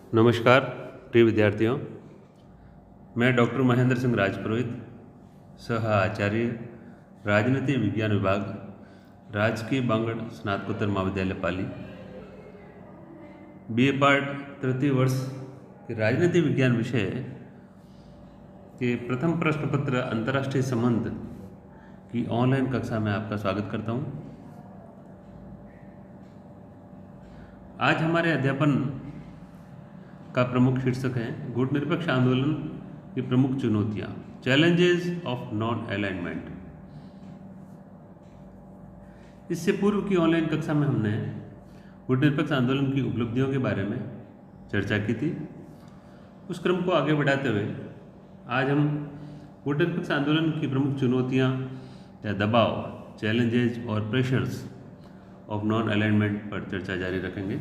नमस्कार प्रिय विद्यार्थियों। मैं डॉक्टर महेंद्र सिंह राजपुरोहित, सह आचार्य राजनीति विज्ञान विभाग, राजकीय बांगड़ स्नातकोत्तर महाविद्यालय पाली, बीए पार्ट तृतीय वर्ष के राजनीति विज्ञान विषय के प्रथम प्रश्न पत्र अंतर्राष्ट्रीय संबंध की ऑनलाइन कक्षा में आपका स्वागत करता हूं। आज हमारे अध्यापन का प्रमुख शीर्षक है गुटनिरपेक्ष आंदोलन की प्रमुख चुनौतियां, चैलेंजेस ऑफ नॉन अलाइनमेंट। इससे पूर्व की ऑनलाइन कक्षा में हमने गुटनिरपेक्ष आंदोलन की उपलब्धियों के बारे में चर्चा की थी। उस क्रम को आगे बढ़ाते हुए आज हम गुटनिरपेक्ष आंदोलन की प्रमुख चुनौतियां या दबाव, चैलेंजेस और प्रेशर्स ऑफ नॉन अलाइनमेंट पर चर्चा जारी रखेंगे।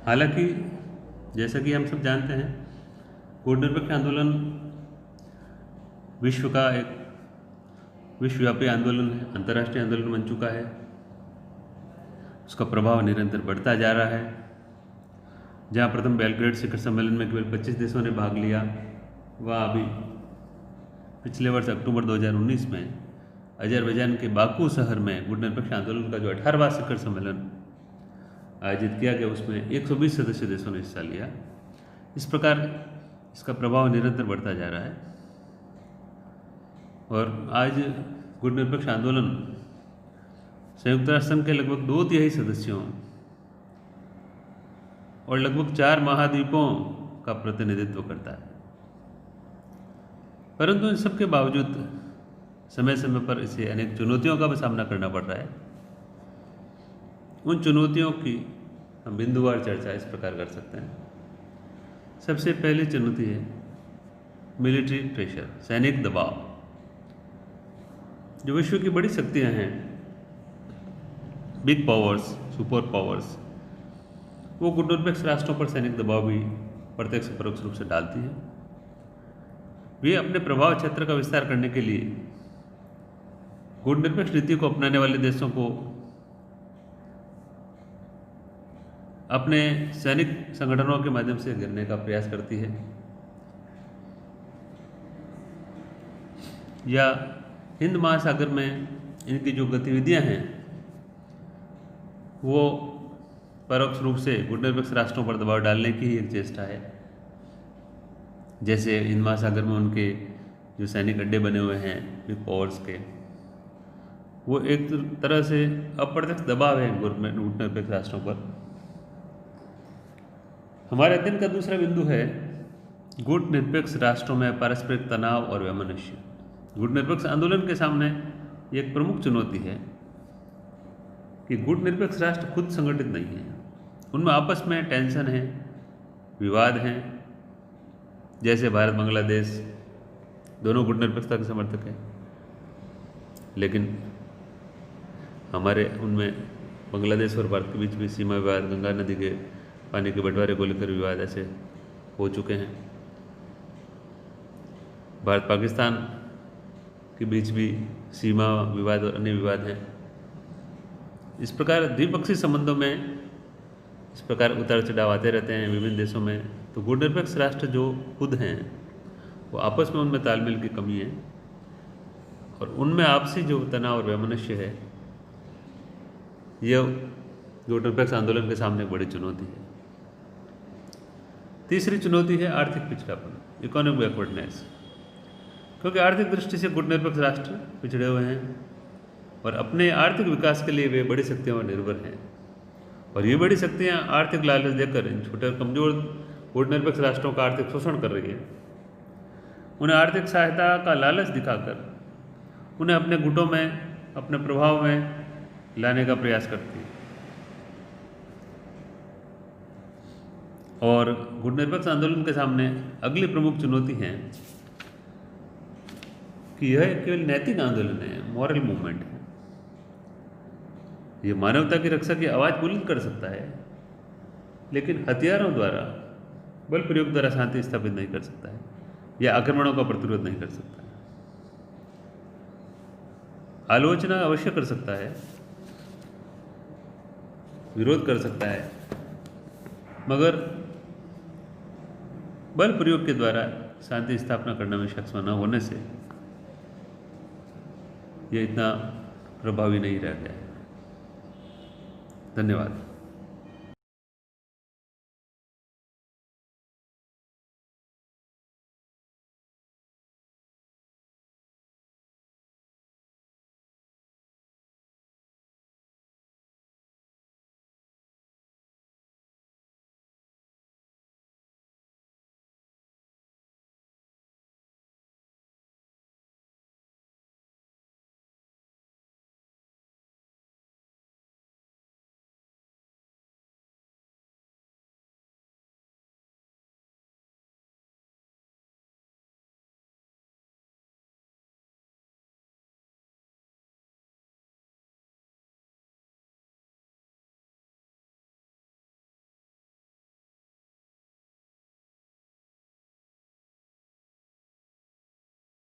हालांकि जैसा कि हम सब जानते हैं, गुटनिरपेक्ष आंदोलन विश्व का एक विश्वव्यापी आंदोलन है, अंतर्राष्ट्रीय आंदोलन बन चुका है। उसका प्रभाव निरंतर बढ़ता जा रहा है। जहां प्रथम बेलग्रेड शिखर सम्मेलन में केवल 25 देशों ने भाग लिया, वह अभी पिछले वर्ष अक्टूबर 2019 में अजरबैजान के बाकू शहर में गुटनिरपेक्ष आंदोलन का जो 18वां शिखर सम्मेलन आयोजित किया गया, उसमें 120 सदस्य देशों ने हिस्सा लिया। इस प्रकार इसका प्रभाव निरंतर बढ़ता जा रहा है और आज गुटनिरपेक्ष आंदोलन संयुक्त राष्ट्र संघ के लगभग 2/3 सदस्यों और लगभग 4 महाद्वीपों का प्रतिनिधित्व करता है। परंतु इन सब के बावजूद समय समय पर इसे अनेक चुनौतियों का भी सामना करना पड़ रहा है। उन चुनौतियों की हम बिंदुवार चर्चा इस प्रकार कर सकते हैं। सबसे पहली चुनौती है मिलिट्री प्रेशर, सैनिक दबाव। जो विश्व की बड़ी शक्तियां हैं, बिग पावर्स, सुपर पावर्स, वो गुटनिरपेक्ष राष्ट्रों पर सैनिक दबाव भी प्रत्यक्ष परोक्ष रूप से डालती है। वे अपने प्रभाव क्षेत्र का विस्तार करने के लिए गुटनिरपेक्ष नीति को अपनाने वाले देशों को अपने सैनिक संगठनों के माध्यम से घेरने का प्रयास करती है, या हिंद महासागर में इनकी जो गतिविधियां हैं वो परोक्ष रूप से गुटनिरपेक्ष राष्ट्रों पर दबाव डालने की ही एक चेष्टा है। जैसे हिंद महासागर में उनके जो सैनिक अड्डे बने हुए हैं बिग पावर्स के, वो एक तरह से अप्रत्यक्ष दबाव है गुटनिरपेक्ष राष्ट्रों पर। हमारे अध्ययन का दूसरा बिंदु है गुटनिरपेक्ष राष्ट्रों में पारस्परिक तनाव और वैमनस्य। गुटनिरपेक्ष आंदोलन के सामने एक प्रमुख चुनौती है कि गुटनिरपेक्ष राष्ट्र खुद संगठित नहीं है। उनमें आपस में टेंशन है, विवाद हैं। जैसे भारत बांग्लादेश दोनों गुटनिरपेक्षता के समर्थक हैं, लेकिन हमारे उनमें बांग्लादेश और भारत के बीच भी सीमा विवाद, गंगा नदी के पानी के बंटवारे को लेकर विवाद ऐसे हो चुके हैं। भारत पाकिस्तान के बीच भी सीमा विवाद और अन्य विवाद हैं। इस प्रकार द्विपक्षीय संबंधों में इस प्रकार उतार चढ़ाव आते रहते हैं विभिन्न देशों में। तो गुटनिरपेक्ष राष्ट्र जो खुद हैं वो आपस में उनमें तालमेल की कमी है और उनमें आपसी जो तनाव और वैमनस्य है, यह गुटनिरपेक्ष आंदोलन के सामने एक बड़ी चुनौती है। तीसरी चुनौती है आर्थिक पिछड़ापन, इकोनॉमिक बैकवर्डनेस। क्योंकि आर्थिक दृष्टि से गुटनिरपेक्ष राष्ट्र पिछड़े हुए हैं और अपने आर्थिक विकास के लिए वे बड़ी शक्तियों पर निर्भर हैं, और ये बड़ी शक्तियां आर्थिक लालच देकर इन छोटे और कमजोर गुटनिरपेक्ष राष्ट्रों का आर्थिक शोषण कर रही है। उन्हें आर्थिक सहायता का लालच दिखाकर उन्हें अपने गुटों में, अपने प्रभाव में लाने का प्रयास करती है। और गुटनिरपेक्ष आंदोलन के सामने अगली प्रमुख चुनौती है कि यह केवल नैतिक आंदोलन है, मॉरल मूवमेंट है। यह मानवता की रक्षा की आवाज़ बुलंद कर सकता है, लेकिन हथियारों द्वारा, बल प्रयोग द्वारा शांति स्थापित नहीं कर सकता है या आक्रमणों का प्रतिरोध नहीं कर सकता है। आलोचना अवश्य कर सकता है, विरोध कर सकता है, मगर बल प्रयोग के द्वारा शांति स्थापना करने में सक्षम न होने से यह इतना प्रभावी नहीं रह गया है। धन्यवाद।